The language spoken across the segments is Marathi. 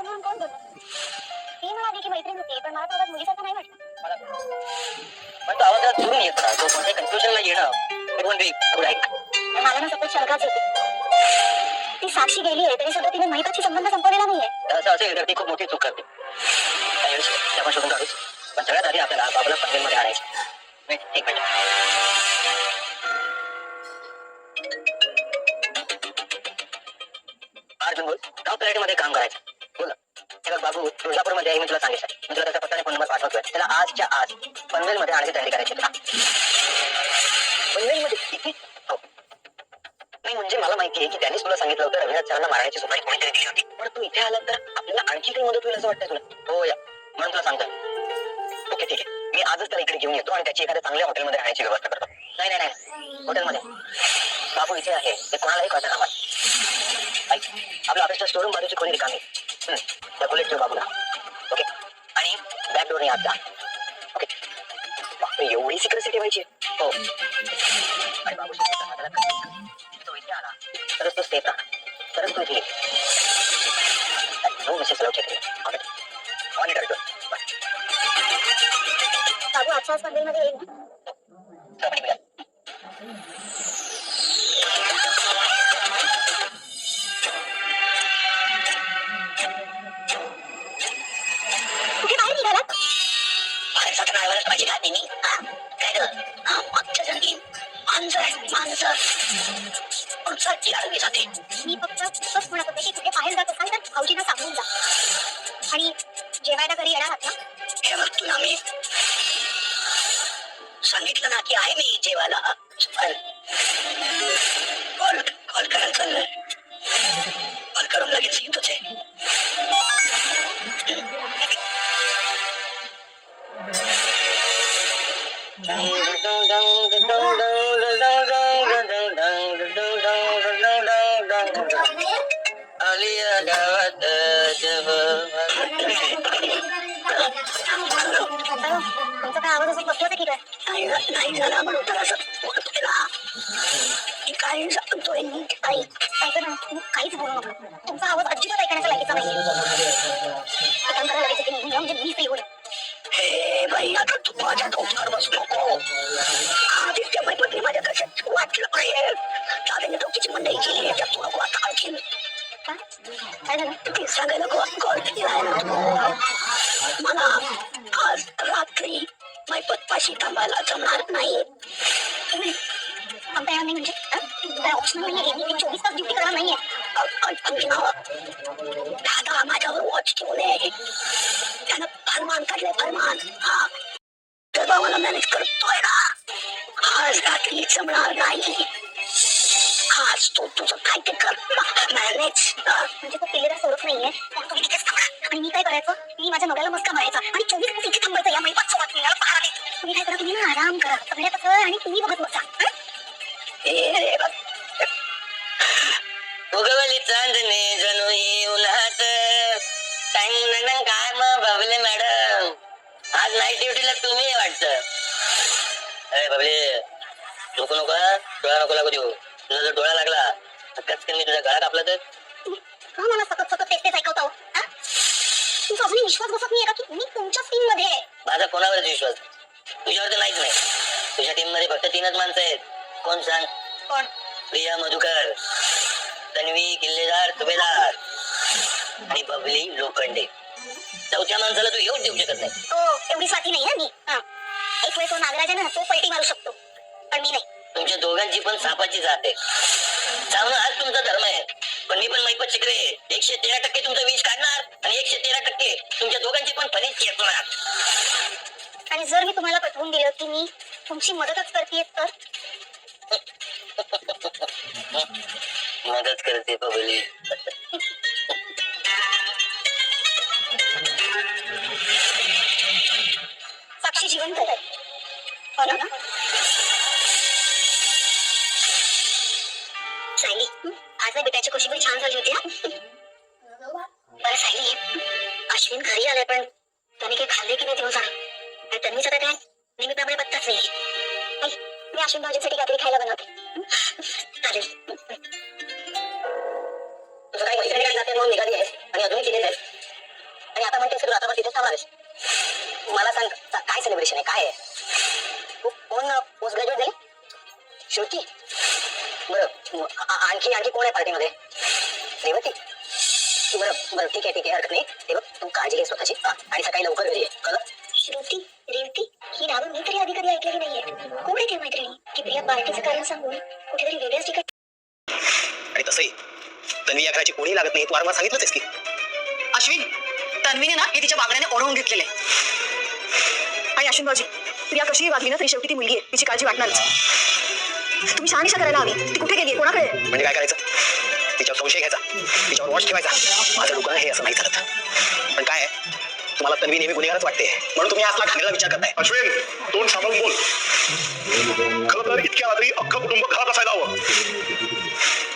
म्हणून कोण बोलतो? ती म्हणाली की मैत्रीण होती, पण मला तेवढ्यात मुलीसारखं नाही वाटलं. पण तो आवाज जरा दुरून येत ना, तो कोणत्या कन्फ्युजनला येणं इट वोंट बी गुड ऐक. मला ना सतत शंकाच होती. ती साक्षी गेली आहे तरी सुद्धा तिने महिताची संबंध संपवलेला नाहीये. असं असेल तर ती खूप मोठी चूक करते. त्यावेळेस ते आपण शोधून काढूच. पण सगळ्यात आधी आपल्याला बाबूला पनवेलमध्ये आणायचं. एक मिनिट. अर्जुन बोल, गाव पॅलेटमध्ये काम करायचं. बोल. हे बघ बाबू, तुळजापूरमध्ये आहे मी तुला सांगितलं. मी तुला त्याचा पत्ता आणि फोन नंबर पाठवतोय. त्याला आजच्या आज पनवेलमध्ये आणायची तयारी करायची तुला. पनवेलमध्ये किती? हो. नाही म्हणजे मला माहिती आहे की त्यांनीच तुला सांगितलं होतं रविराज सरांना मारण्याची सुपारी कोणीतरी दिली होती. पण तू इथे आला तर आपल्याला आणखी काही मदत होईल असं वाटतंय तुला? हो या, म्हणून तुला सांगतोय. ओके ठीक आहे, मी आजच त्याला इकडे घेऊन येतो आणि त्याची एखाद्या चांगल्या हॉटेलमध्ये राहण्याची व्यवस्था करतो. नाही नाही नाही, हॉटेलमध्ये बाबू इथे आहे ते कोणालाही कळतं कामा. आपल्या ऑफिसच्या स्टोरूम बाजूची खोली रिकामी. त्या खोलीत ठेव बाबूला. ओके, आणि बॅक डोरने आत जा. ओके, बापरे एवढी सिक्रेसी ठेवायची? हो. आणि बाबू तो इथे आला तरच तो सेफ राहणार, तरच तो इथे येईल. No misses love check. Monitor door. बाबू आजच्या आज पनवेलमध्ये येईल ना? सर्वांनी मिळा. कुठे बाहेर निघालात? बाहेर जाताना आवाज पाहिजे का नेहमी? काय ग? मागच्या जणकी मांजर कोणसाठी आडवी जाते? मी फक्त इतकंच म्हणत होते की कुठे बाहेर जात असाल तर भाऊजींना सांगून जा. आणि जेवायला घरी येणार आहात ना? हे बघ तुला मी सांगितलं ना की आहे मी जेवायला. कॉल करायला चाललंय. कॉल करून लगेच येतोच आहे. आलिया गावात तुमचा काय आवाज असं बसलं की काय? नाही झाला म्हणून तर असं बोलतो त्याला. काय सांगतोय आई ऐका ना, तुम्ही काहीच बोलू नका. तुमचा आवाज अजिबात ऐकण्याचा लायकीचा नाहीये. काम करा लगेच, निघून जा म्हणजे मी फ्री होईल. हे बाई आता तू माझ्या डोक्यावर बसू नको. आदित्य मैपती माझ्या कशात वाटलं पाहिजे. दादाने डोक्याची मंडई केली याच्यात तू नको आता आणखीन. काय झालं? ते सांगायला कॉल केलाय ना तू. मला आज रात्री मैपत पाशी थांबायला जमणार नाही. थांबता येणार नाही म्हणजे काय ऑप्शन नाहीये? मी 24 तास ड्युटी करणार नाहीये. दादा माझ्यावर वॉच ठेवले. त्यानं फरमान काढले फरमान. तर भावाला मॅनेज करतोय ना. आज रात्री जमणार नाही. आज तो तुझं काय ते कर मॅनेज. म्हणजे तो पिल्लेदार सोडत नाहीये. तुम्ही तिथेच थांबा. आणि मी काय करायचं? मी माझ्या नवऱ्याला मस्का मारायचा आणि 24 तास इथे थांबायचं. या मैपात सोबत मला पहारा देत. तुम्ही काय करा, तुम्ही ना आराम करा सगळ्यात असं आणि तुम्ही बघत बसा. उगवली चांदणे जणू ही उन्हात. काय मग बाबले मॅडम, आज नाईट ड्युटीला तुम्ही वाटतं. अरे बाबले झोपू नको, डोळा नको लागू देऊ. तुझा जर डोळा लागला तर कचकन मी तुझ्या गळा कापला तर. का मला सतत सतत तेच ऐकवता हो? तुमचा अजूनही विश्वास बसत नाहीये का की मी तुमच्याच टीम मध्ये आहे? माझा कोणावरच विश्वास तुझ्यावर तर नाहीच नाही. तुझ्या टीम मध्ये फक्त 3च माणसं आहेत. कोण सांग? कोण? प्रिया मधुकर, तन्वी किल्लेदार सुभेदार आणि बबली लोखंडे. चौथ्या माणसाला तू येऊच देऊ शकत नाही. हो, एवढी स्वाती नाही ना मी. एक वेळ तो नागराज आहे ना, तो पलटी मारू शकतो पण मी नाही. तुमच्या दोघांची पण सापाची जात आहे. चावणं हाच तुमचा धर्म आहे. पण मी पण मैपत शिकरे. 113% तुमचा विष काढणार आणि 113% तुमच्या दोघांची पण फणीच खेचणार. आणि जर मी तुम्हाला पटवून दिलं की मी तुमची मदतच करतेय तर? मदत करते बबली. साक्षी जिवंत आहे. हो ना? सायली, आज नाही बिटाची खुशी पण छान झाली होती ना? बरं सायली, अश्विन घरी आलाय पण त्याने काही खाल्ले की नाही तेव्हा सांग. आणि तन्वीच आता काय नेहमीप्रमाणे पत्ताच नाहीये. मी अश्विन भाऊजींसाठी काहीतरी खायला बनवते. चालेल. तुझं काय मैत्रिणी जाते म्हणून निघाली आहेस आणि अजूनही तिथेच आहेस. म्हणालीस? मला सांग काय सेलिब्रेशन आहे, काय आहे? कोण पोस्ट ग्रॅज्युएट झाली? श्रुती? बरं आणखी कोण आहे पार्टीमध्ये? रेवती? बरं बरं ठीक आहे हरकत नाही. ते बघ तू काळजी घे स्वतःची आणि सकाळी लवकर घरी ये, कळलं? श्रुती, रेवती ही नावं मी तरी आधी कधी ऐकलेली नाहीये. कोण आहे ती मैत्रिणी की प्रिया पार्टीचं कारण सांगून कुठेतरी वेगळ्याच ठिकाणी? आणि तसंही तन्वी या घराची कोणी लागत नाही, तू वारंवार सांगितलंच की. अश्विन, तन्वीने ना हे तिच्या वागण्याने ओढवून घेतलेले. आणि अश्विन भाऊजी, प्रिया कशीही वागली ना तरी शेवटी ती मुलगी आहे, तिची काळजी वाटणारच. तुम्ही शहानिशा करायला हवी. ती कुठे गेली, कोणाकडे? म्हणजे काय करायचं? तिच्यावर संशय घ्यायचा, तिच्यावर वॉच ठेवायचा. माझं डोकं हे असं नाही चालत. पण काय आहे, तुम्हाला तन्वी नेहमी गुन्हेगारच वाटते म्हणून तुम्ही असला घाणेरडा विचार करताय. अश्विन, तोंड सांभाळून बोल. खरं तर इतक्या रात्री अख्खं कुटुंब घरात असायला हवं.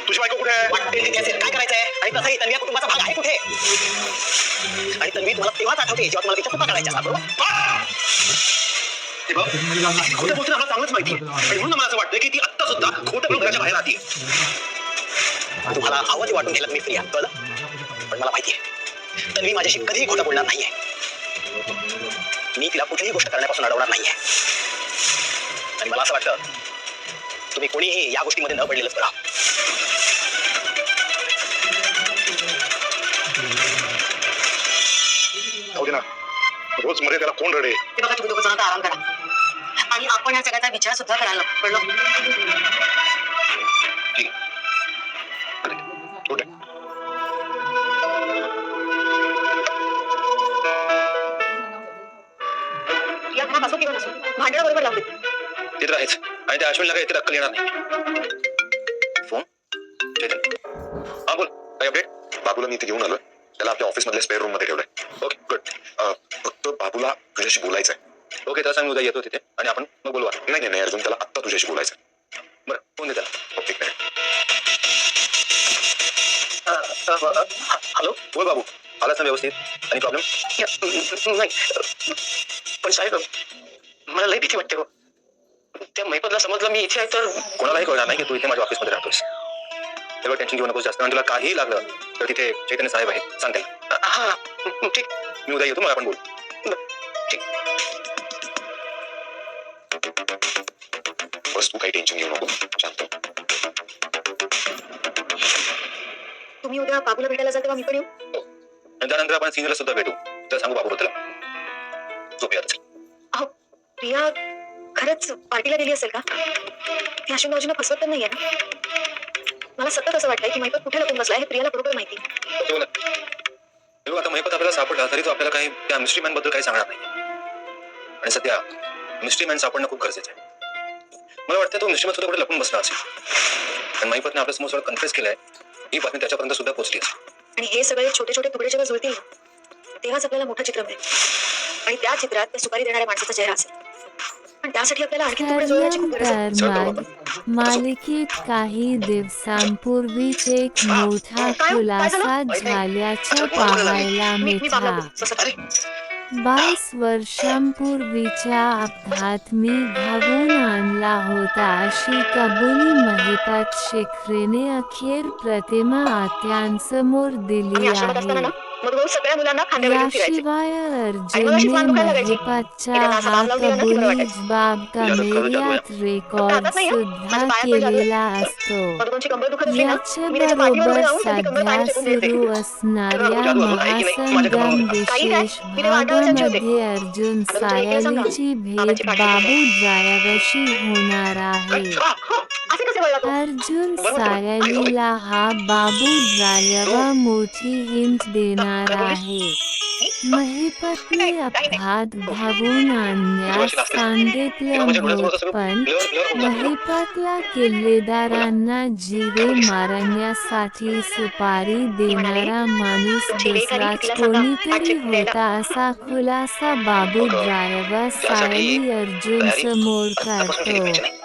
तुझी बायको कुठे आहे? वाटेल तिथे असेल, काय करायचंय? आणि तसंही तन्वी या कुटुंबाचा भाग आहे कुठे? आणि तन्वी तुम्हाला तेव्हाच आठवते जेव्हा तुम्हाला तिच्या चुका काढायच्या असतात, बरोबर? हे बघ, ती खोटं बोलते ना, मला चांगलंच माहिती आहे. आणि म्हणून मला असं वाटतं की ती आत्ता सुद्धा खोटं बोलून घराच्या बाहेर राहते. तुम्हाला आवाज वाटून घ्यायला मी प्रिया, कळलं? पण मला माहिती आहे तन्वी माझ्याशी कधीही खोटं बोलणार नाहीये. मी तिला कुठलीही गोष्ट करण्यापासून अडवणार नाहीये. आणि मला असं वाटतं तुम्ही कोणीही या गोष्टीमध्ये न पडलेलंच बरं. जाऊ दे ना, रोज मध्ये त्याला कोण रडे? ते बघा, तुम्ही दोघं जण आता आराम करा आणि आपण या सगळ्याचा विचार सुद्धा करायला नको, कळलं? ठीक आहे. Good night. प्रिया घरात असो किंवा नसो, भांडणं बरोबर लावली. ते तर आहेच. आणि त्या अश्विनला काही तर अक्कल येणार नाही. फोन चैतन्य. हा बोल, काही अपडेट? बाबूला मी इथे घेऊन आलोय. त्याला आपल्या ऑफिस मधल्या स्पेअर रूम मध्ये ठेवलंय. Okay good. फक्त बाबूला तुझ्याशी बोलायचंय. ओके, त्याला सांग उद्या येतो तिथे आणि आपण मग बोलवा. नाही अर्जुन, त्याला आत्ता तुझ्याशी बोलायचंय. बरं, फोन दे त्याला. ओके, एक मिनिट. हॅलो, बोल बाबू. आलाच ना व्यवस्थित? आणि प्रॉब्लेम? नाही, पण साहेब मला लई भीती वाटते. त्या महिपतला समजलं मी इथे आहे तर कोणालाही कळणार नाही की तू इथे माझ्या ऑफिसमध्ये राहतोस. तेव्हा टेन्शन घेऊ नकोस जास्त. आणि तुला काहीही लागलं तर तिथे चैतन्य साहेब आहेत, सांग त्याला. हा ठीक. मी उद्या येतो, मग आपण बोलू. ठीक. बस तू काही टेन्शन घेऊ नको, शांत. तुम्ही उद्या बाबूला भेटायला जाल तेव्हा मी पण येऊ. आणि त्यानंतर आपण सिनियरला सुद्धा भेटू. तर सांगू बाबू त्याला झोपूया. अहो, प्रिया खरंच पार्टीला गेली असेल का? ती अश्विन भाऊजींना फसवत तर नाहीये ना? मला सतत असं वाटतंय की महिपत कुठे लपून बसलाय हे प्रियाला बरोबर माहिती. आता महिपत आपल्याला सापडला तरी तो आपल्याला काही त्या मिस्ट्री मॅन बद्दल काही सांगणार नाही. आणि सध्या मिस्ट्री मॅन सापडणं खूप गरजेचं आहे. मला वाटतं तो मिस्ट्री मॅन सुद्धा कुठे लपून बसला असेल. आणि महिपतने आपल्या समोर सगळं कन्फ्युज केलंय, ही बातमी त्याच्यापर्यंत सुद्धा पोहोचली असेल. आणि हे सगळे छोटे छोटे तुकडे जेव्हा जुळतील तेव्हाच आपल्याला मोठं चित्र मिळेल. आणि त्या चित्रात त्या सुपारी देणाऱ्या माणसाचा चेहरा असेल. पण त्यासाठी आपल्याला आणखी तुकडे जुळवण्याची खूप गरज आहे. त्यानंतर मालिकेत काही दिवसांपूर्वीच एक मोठा खुलासा झाल्याचं पाहायला मिळाला. 22 वर्षांपूर्वीच्या अपघात मी घालून आणला होता अशी कबुली महिपत शेखरेने अखेर प्रतिमा आत्यांसमोर दिली आहे. सगळ्या मुलांना खांद्यावर फिरायचे. याशिवाय अर्जुनने महिपतच्या हा कबुली जबाब कॅमेऱ्यात रेकॉर्ड सुद्धा केलेला असतो. याच्याबरोबर सध्या सुरू असणाऱ्या महासंगम विशेष भागामध्ये अर्जुन सायलीची भेट बाबू ड्रायव्हरशी होणार आहे. अर्जुन सायलीला हा बाबू ड्रायव्हर मोठी हिंट देणार आहे. महिपतने अपघात घडवून आणण्यास सांगितलं होतं, पण महिपतला किल्लेदारांना जीवे मारण्यासाठी सुपारी देणारा माणूस दुसराच कोणीतरी होता असा खुलासा बाबू ड्रायव्हर सायली अर्जुन समोर करतो.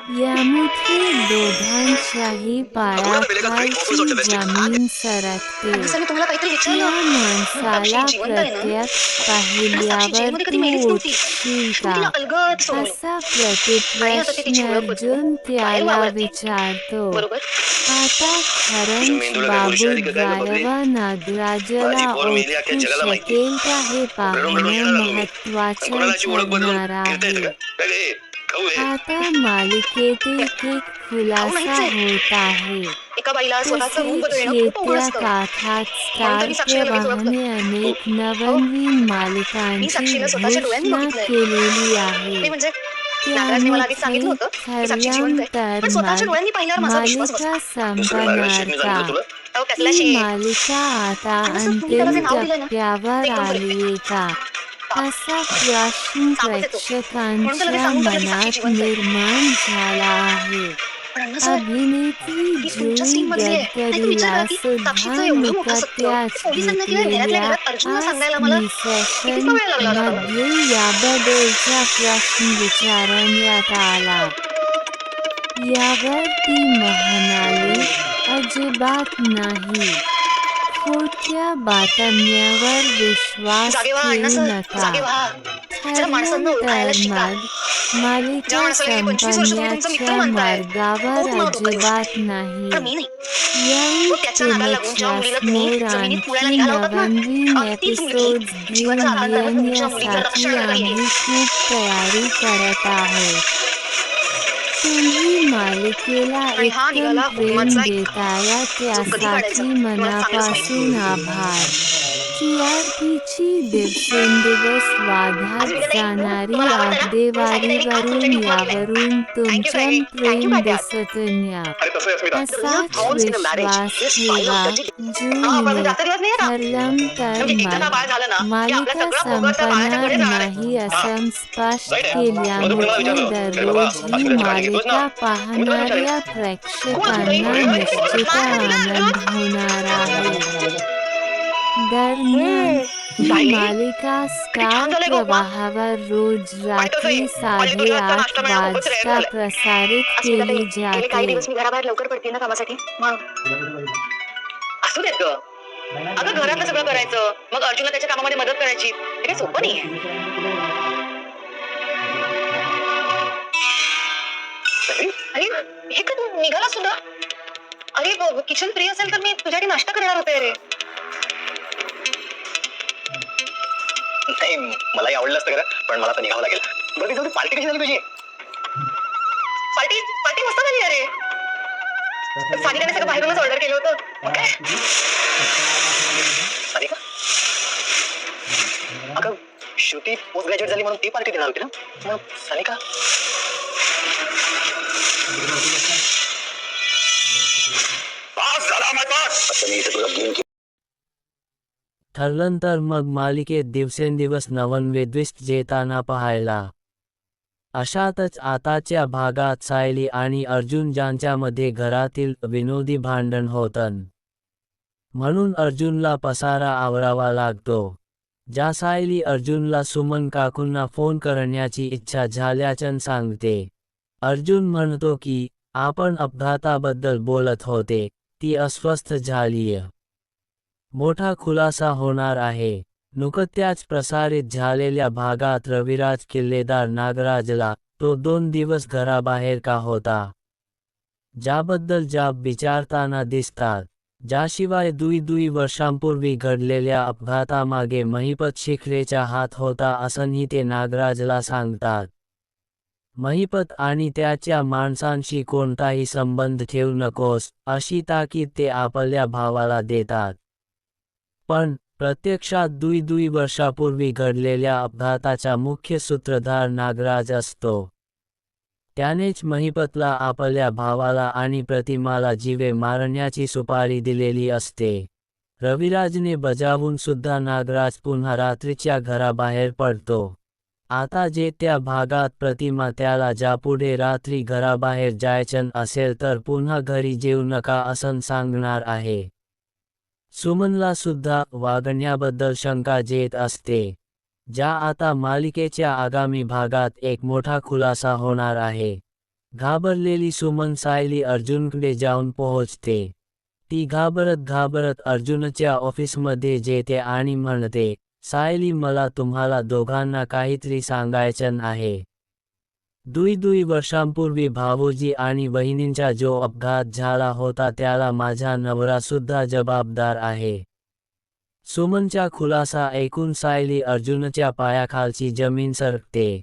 यामध्ये दोघांच्याही पायाखालची जमीन सरकते. माणसाने तुम्हाला काहीतरी त्या विचारलं माणसाला अक्षय जिवंत आहे ना? प्रत्यक्ष साक्षी पाहिल्यावर जेलमध्ये कधी तू मेलीच नव्हती. उठशील तुम्ही तिला का अलगद सोडून असा आणि आता ती तिची प्रतिप्रश्न ओळख बदलून अर्जुन बाहेर त्याला वावरते. विचारतो. बरोबर आता खरंच मेंदूला काय बुरशी आली का काय ग बघली? बाबूरायवा नागराजला माझी पोर मेली अख्ख्या ओळखू जगाला माहिती. शकेल का हे रडून पाहणं येणार आलो मी. आणि महत्वाचं कोणाला अशी ओळख बदलून ठरणार फिरता येतं आहे. का? काय रे, खाऊ आहे? आता मालिकेत एक खुलासा होत आहे. एका बाईला स्वतःचं रूप तसेच बदलणं खूप अवघड येत्या असतं. काठात म्हणून तर स्टार मी साक्षीला लगेच ओळखलं. प्रवाहाने अनेक हो. नवनवीन मी मालिकांची साक्षीला स्वतःच्या डोळ्यांनी घोषणा बघितलंय. केलेली मी आहे. म्हणजे नागराजने मला आधी सांगितलं त्यामध्ये होतं की साक्षी जिवंत आहे, खरं पण स्वतःच्या डोळ्यांनी पाहिल्यावर माझा विश्वास बसला. मालिका दुसरं नागराज शेटने संपणार सांगितलं का? तुला? अहो कसला ही शेठ. मालिका आता आणि जसं तुम्ही त्याला अंतिम जे नाव दिलंय ना, टप्प्यावर ते एकदम आलीये का असा प्रश्न सापच येतो. म्हणून त्याला ते प्रेक्षकांच्या सांगून टाकलं की साक्षी मनात जिवंत आहे. निर्माण झाला आहे. पण अण्णा सर, अभिनेत्री ती तुमच्या जुई scene मधली आहे. नाही तुम्ही विचार गडकरीला करा की साक्षीचं सुद्धा एवढं मोठं सत्य नुकत्याच पोलिसांना किंवा घरातल्या घेतलेल्या घरात अर्जुनला सांगायला मला आस्मी कितीचा वेळ लागला होता बघा. सेशनमध्ये याबद्दलचा प्रश्न विचारण्यात आला. यावर ती म्हणाली, अजिबात नाही. खोट्या बातम्यांवर विश्वास जागे व्हा अण्णा ठेवू सर, नका. जागे व्हा. जरा माणसांना ओळखायला शिका. ज्या मालिका माणसाला गेली 25 वर्ष तुम्ही तुमचा मित्र संपण्याच्या मानताय, मार्गावर तो तुम्हाला धोका देऊ अजिबात शकतो. पण नाही. मी नाही. याही तो त्याच्या नादाला लागून ज्या मुलीला तुम्ही समोर जमिनीत पुरायला आणखी निघाला होतात ना, नवनवीन अगदी ती मुलगी एपिसोड्स घेऊन जीवाचा आधार धरून तुमच्या मुलीचं येण्यासाठी रक्षण करत येईल. आम्ही खूप तयारी करत आहोत. तुम्ही मालिकेला आणि हा एकदम निघाला प्रेम हुकमाचा एक देताया जो कधी काढायचा त्यासाठी तुम्हाला चांगलंच माहिती. मनापासून आभार. TRPची दिवसेंदिवस वाढत आज उद्या नाही. जाणारी तुम्हाला आवडतं ना? तुम्ही सांगितलं आज आकडेवारीवरून तुमच्यासाठी उपमा केलाय. यावरून Thank you, तुमचं Frankie. Thank Prem you, Frankie. दिसत न्या अरे तसं आहे स्मिता. असाच Thorns in a marriage. Vishwas This ठेवा. file of dirty- हा, पण जुईने जास्त दिवस नाही आता. ठरलं तर म्हणजे एकदा बाळ झालं ना, की आपलं मालिका सगळं भोगं त्या बाळाच्याकडे संपणार जाणार आहे. नाही असं स्पष्ट राईट आहे. मधुपूर्णिला केल्यामुळे विचारलं. अरे बाबा, दररोज ही आज काळजी घेतोस ना? मालिका तुम्ही तर विचारेल. पाहणाऱ्या प्रेक्षकांना निश्चित आनंद होणार आहे. दरम्यान ही मालिका स्टार प्रवाहावर रोज रात्री 8:30 वाजता प्रसारित केली गेले काही जाते. दिवस मी घराबाहेर लवकर पडते ना कामासाठी मग असू देत ग. अगं घरातलं सगळं करायचं, मग अर्जुनला त्याच्या कामामध्ये मदत करायची, हे काही सोपं नाहीये. अरे हे का तू निघाला सुद्धा? अरे किचन फ्री असेल तर मी तुझ्यासाठी नाश्ता करणार होते. अरे नाही मलाही आवडलं असतं खरं, पण मला तर निघावं लागेल. बरं जाऊ, पार्टी कशी झाली तुझी? पार्टी पार्टी मस्त झाली. अरे सानिकाने सगळं बाहेरूनच ऑर्डर केलं होतं. मग काय? सानिका? अगं श्रुती पोस्ट ग्रॅज्युएट झाली म्हणून ती पार्टी देणार होती ना, मग सानिका? पास झाला माय पास. आता मी इथे तुला blame केलं. ठरलं तर मग मालिकेत दिवसेंदिवस नवनवेद्विस्ट जेताना पाहायला. अशातच आताच्या भागात सायली आणि अर्जुन ज्यांच्यामध्ये घरातील विनोदी भांडण होतं. म्हणून अर्जुनला पसारा आवरावा लागतो. ज्या सायली अर्जुनला सुमन काकूंना फोन करण्याची इच्छा झाल्याचं सांगते. अर्जुन म्हणतो की आपण अपघाताबद्दल बोलत होते, ती अस्वस्थ झालीय. मोठा खुलासा होणार आहे. नुकत्याच प्रसारित झालेल्या भागात रविराज किल्लेदार नागराजला तो 2 दिवस घराबाहेर का होता, ज्याबद्दल जाब विचारताना दिसतात. ज्याशिवाय 2 वर्षांपूर्वी घडलेल्या अपघातामागे महिपत शिखरेचा हात होता असंही ते नागराजला सांगतात. महिपत आणि त्याच्या माणसांशी कोणताही संबंध ठेवू नकोस अशी ताकीद ते आपल्या भावाला देतात. पण प्रत्यक्षात 2 वर्षापूर्वी घडलेल्या अपघाताचा मुख्य सूत्रधार नागराज असतो. त्यानेच महिपतला आपल्या भावाला आणि प्रतिमाला जीवे मारण्याची सुपारी दिलेली असते. रविराजने बजावून सुद्धा नागराज पुन्हा रात्रीच्या घराबाहेर पडतो. आता जे त्या भागात प्रतिमा त्याला ज्यापुढे रात्री घराबाहेर जायचं असेल तर पुन्हा घरी जेवू नका असं सांगणार आहे. सुमनला सुद्धा वागण्याबद्दल शंका येत असते. ज्या आता मालिकेच्या आगामी भागात एक मोठा खुलासा होणार आहे. घाबरलेली सुमन सायली अर्जुनकडे जाऊन पोहोचते. ती घाबरत अर्जुनच्या ऑफिसमध्ये येते आणि म्हणते, सायली, मला तुम्हाला दोघांना काहीतरी सांगायचं आहे. 2 वर्षांपूर्वी भाऊजी आणि बहिणींचा जो अपघात झाला होता त्याला माझा नवरा सुद्धा जबाबदार आहे. सुमनचा खुलासा ऐकून सायली अर्जुनच्या पायाखालची जमीन सरकते.